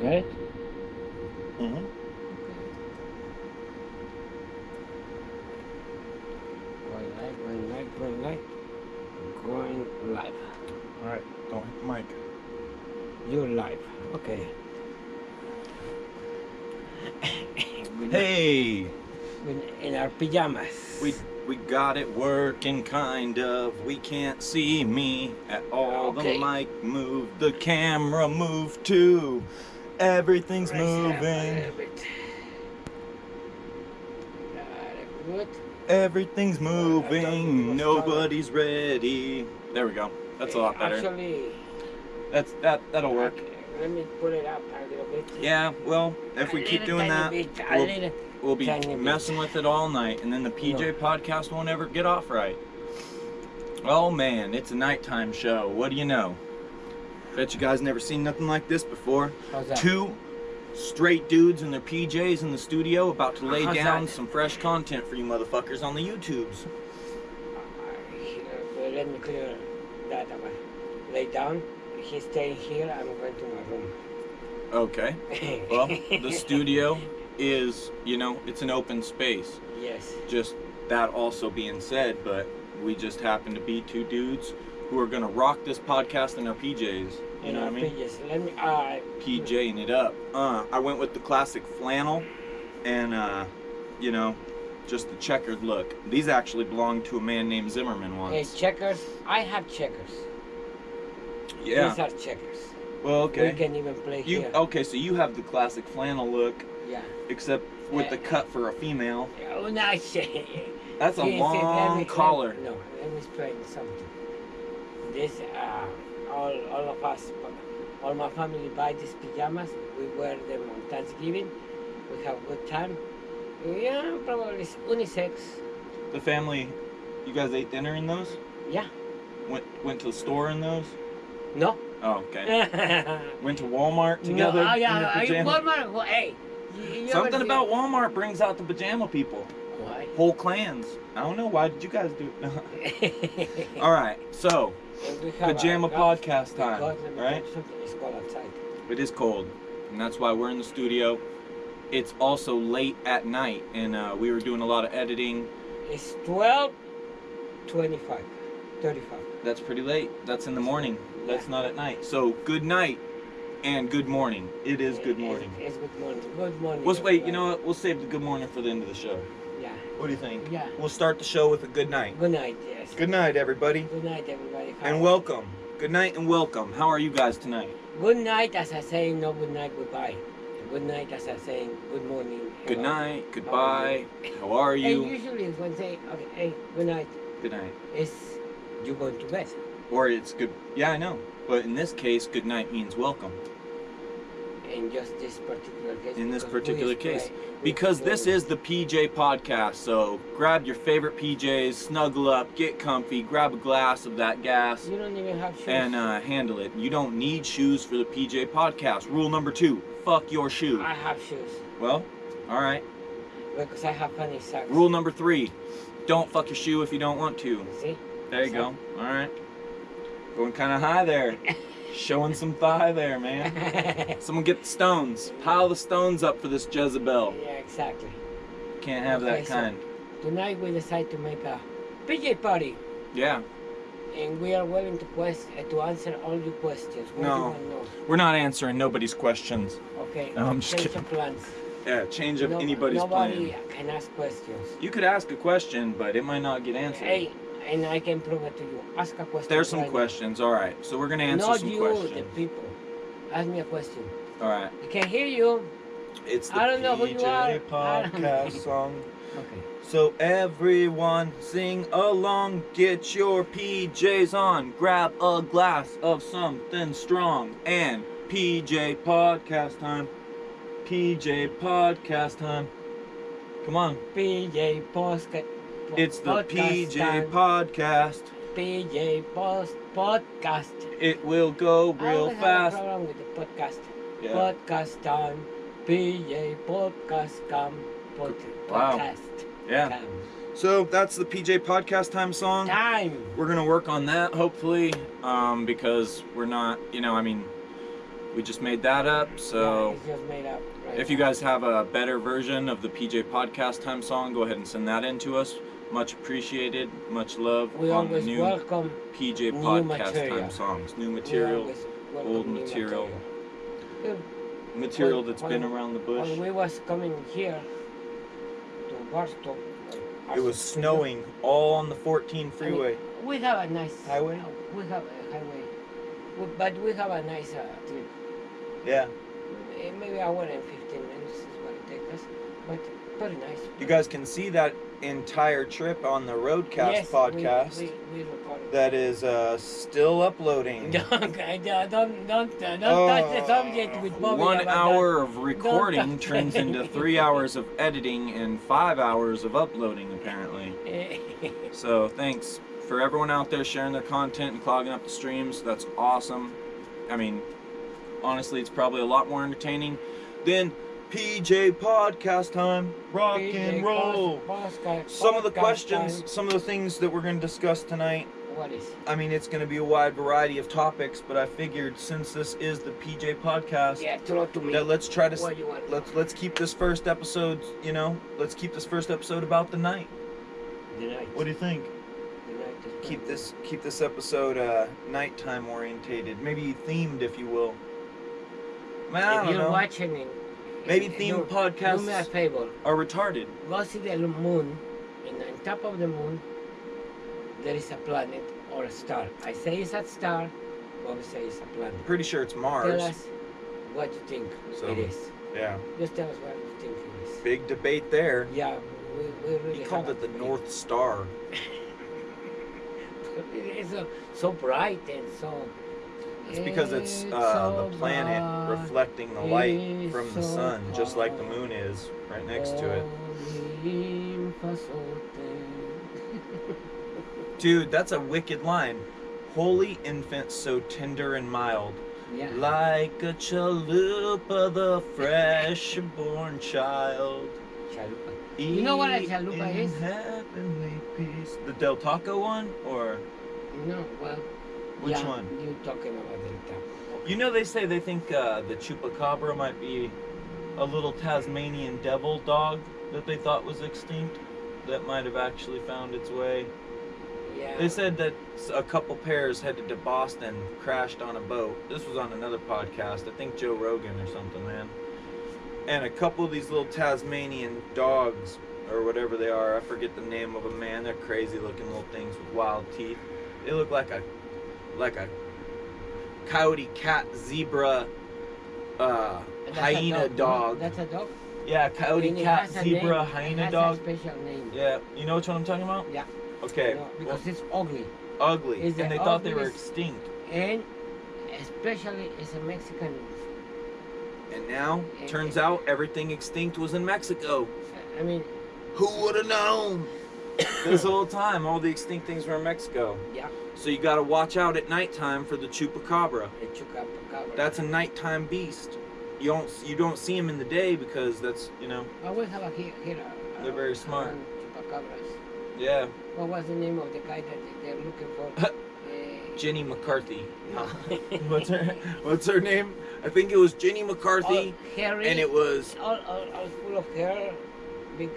Right? Mm-hmm. Going live. Going live. All right, don't hit the mic. You're live. Okay. Hey, In our pajamas. we got it working, kind of. We can't see me at all. Okay. The mic moved, the camera moved too. Everything's Raise it up a moving. little bit. Good. Everything's Well, I told you it moving. was Nobody's ready. There we go. That's a lot better. Actually, That'll work. okay, let me put it up a little bit. Yeah, well, if we A keep little doing tiny that, bit, a little we'll be tiny bit. messing with it all night, and then the PJ podcast won't ever get off right. Oh man, it's a nighttime show. What do you know? Bet you guys never seen nothing like this before. How's that? Two straight dudes in their PJs in the studio about to lay How's down that? some fresh content for you motherfuckers on the YouTubes. Let me clear that away. Lay down. He's staying here. I'm going to my room. Okay. Well, the studio is, it's an open space. Yes. Just that also being said, but we just happen to be two dudes who are gonna rock this podcast in our PJs. You know what I mean? Pages. Let me. PJing it up. I went with the classic flannel and just the checkered look. These actually belong to a man named Zimmerman once. Hey, checkers. I have checkers. Yeah. These are checkers. Well, okay. We can even play here. Okay, so you have the classic flannel look, Yeah. except with the cut for a female. Oh, nice. That's a Yes, long collar. No, let me explain something. This, all of us, all my family buy these pajamas. We wear them on Thanksgiving. We have good time. Yeah, probably it's unisex. The family, you guys ate dinner in those? Yeah. Went to the store in those? No. Oh, okay. Went to Walmart together. No, in your yeah, pajamas? Walmart. Well, hey. You Something ever about Walmart brings out the pajama people. Why? Whole clans. I don't know. Why did you guys do it? All right. So, pajama podcast time, right? It's cold outside. It is cold, and that's why we're in the studio. It's also late at night, and we were doing a lot of editing. It's 12:25, 35. That's pretty late. That's in the morning. That's not at night. So, good night and good morning. It is good morning. It's good morning. Good morning. Wait, you everybody. know what? We'll save the good morning for the end of the show. Yeah. What do you think? Yeah. We'll start the show with a good night. Good night, yes. Good night, everybody. Good night, everybody. And welcome. Good night and welcome. How are you guys tonight? Good night, as I say, no good night, goodbye. Good night, as I say, good morning. Good hello. night, goodbye. How are Hey, you? usually when say, okay, hey, good night, Good night. it's you going to bed. Or it's good. Yeah, I know. But in this case, good night means welcome. In just this particular case. In this because particular we case. play- Because this is the PJ podcast. So grab your favorite PJs, snuggle up, get comfy, grab a glass of that gas, You don't even have shoes. and handle it. You don't need shoes for the PJ podcast. Rule number 2, fuck your shoe. I have shoes Well, all right. because I have funny socks. Rule number 3, don't fuck your shoe if you don't want to. See? There you go. All right. Going kind of high there. Showing some thigh there, man. Someone get the stones. Pile the stones up for this Jezebel. Yeah, exactly. Can't have Okay, that so kind. Tonight we decide to make a PJ party, Yeah. and we are willing to answer all your questions. What do you No. want to know? We're not answering nobody's questions. Okay. No, I'm just change kidding. of plans. Yeah, change of anybody's Nobody plan. can ask questions. You could ask a question, but it might not get answered. Hey, and I can prove it to you. Ask a question. There's some right now. questions. All right. So we're going to answer Not some you, questions. the people. Ask me a question. All right. I can hear you. It's the I don't know who you are. podcast song. Okay. So everyone sing along, get your PJs on, grab a glass of something strong, and PJ podcast time. PJ podcast time. Come on. PJ podcast. It's the PJ time. podcast. PJ podcast. It will go I real always have a fast. problem with the podcast. Yeah. Podcast time. PJ podcast come. Wow. Podcast. Yeah. Come. So that's the PJ podcast time song. Time. We're gonna work on that hopefully, because we're not, We just made that up, Yeah, so it's just made up. Right if you now. guys have a better version of the PJ Podcast Time song, go ahead and send that in to us. Much appreciated, much love We on the always new welcome PJ new Podcast material. Time songs. New we material, always welcome old new material, Yeah, material When- that's been when- around the bush. When we was coming here to Barstow, It was snowing all on the 14 freeway. We have a nice Highway? We have a highway, but we have a nice trip. Yeah. Maybe hour and 15 minutes is what it takes us, but very nice. You guys can see that entire trip on the Roadcast Yes, podcast we recorded. that is still uploading. Don't touch the subject with Bobby. 1 about hour of recording touch turns it. into 3 hours of editing and 5 hours of uploading, apparently. that. So thanks for everyone out there sharing their content and clogging up the streams. That's awesome. I mean, honestly, it's probably a lot more entertaining than PJ Podcast Time. Rock and roll. Some of the questions, some of the things that we're going to discuss tonight. What is? I mean, it's going to be a wide variety of topics, but I figured since this is the PJ Podcast, Yeah, throw to me. that let's try to What you want? let's keep this first episode. Let's keep this first episode about the night. The night. What do you think? The night is Keep this episode nighttime orientated, maybe themed, if you will. Man, I If don't you're know. watching it, Maybe themed do me a podcasts favor. are retarded. Go see the moon, and on top of the moon, there is a planet or a star. I say it's a star, Bobby says it's a planet. Pretty sure it's Tell Mars. us what you think So, it is. Yeah, Just tell us what you think it is. big debate there. Yeah, we really He called have it the a- North Star. It's so bright and so. It's because it's the so planet bright. reflecting the light It's from the so sun, just like the bright. moon is right next to it. Dude, that's a wicked line. Holy infant, so tender and mild, Yeah. like a chalupa, the fresh born child. Chalupa. You know what a Eat chalupa in is? heavenly peace. The Del Taco one, or No, well. which yeah, one? You talking about the top. You know, they say they think the chupacabra might be a little Tasmanian devil dog that they thought was extinct, that might have actually found its way. Yeah. They said that a couple pairs headed to Boston, crashed on a boat. This was on another podcast, I think Joe Rogan or something, man. And a couple of these little Tasmanian dogs, or whatever they are, I forget the name of them, man. They're crazy looking little things with wild teeth. They look like a coyote, cat, zebra, That's a hyena dog. That's a dog. Yeah, coyote, And it cat, has a zebra, name. hyena It has dog. a special name. Yeah, you know which one I'm talking about? Yeah. Okay. No, because it's ugly. Ugly. It's And the they thought they were ugliest- extinct. And especially it's a Mexican. And now, turns out everything extinct was in Mexico. I mean, Who would have known? This whole time, all the extinct things were in Mexico. yeah. So you gotta watch out at nighttime for the chupacabra. The chupacabra. That's a nighttime beast. You don't see him in the day because that's, But we have a here. They're very smart. Chupacabras. yeah. What was the name of the guy that they're looking for? Jenny McCarthy. No. What's her name? I think it was Jenny McCarthy, All hairy, and it was all full of hair.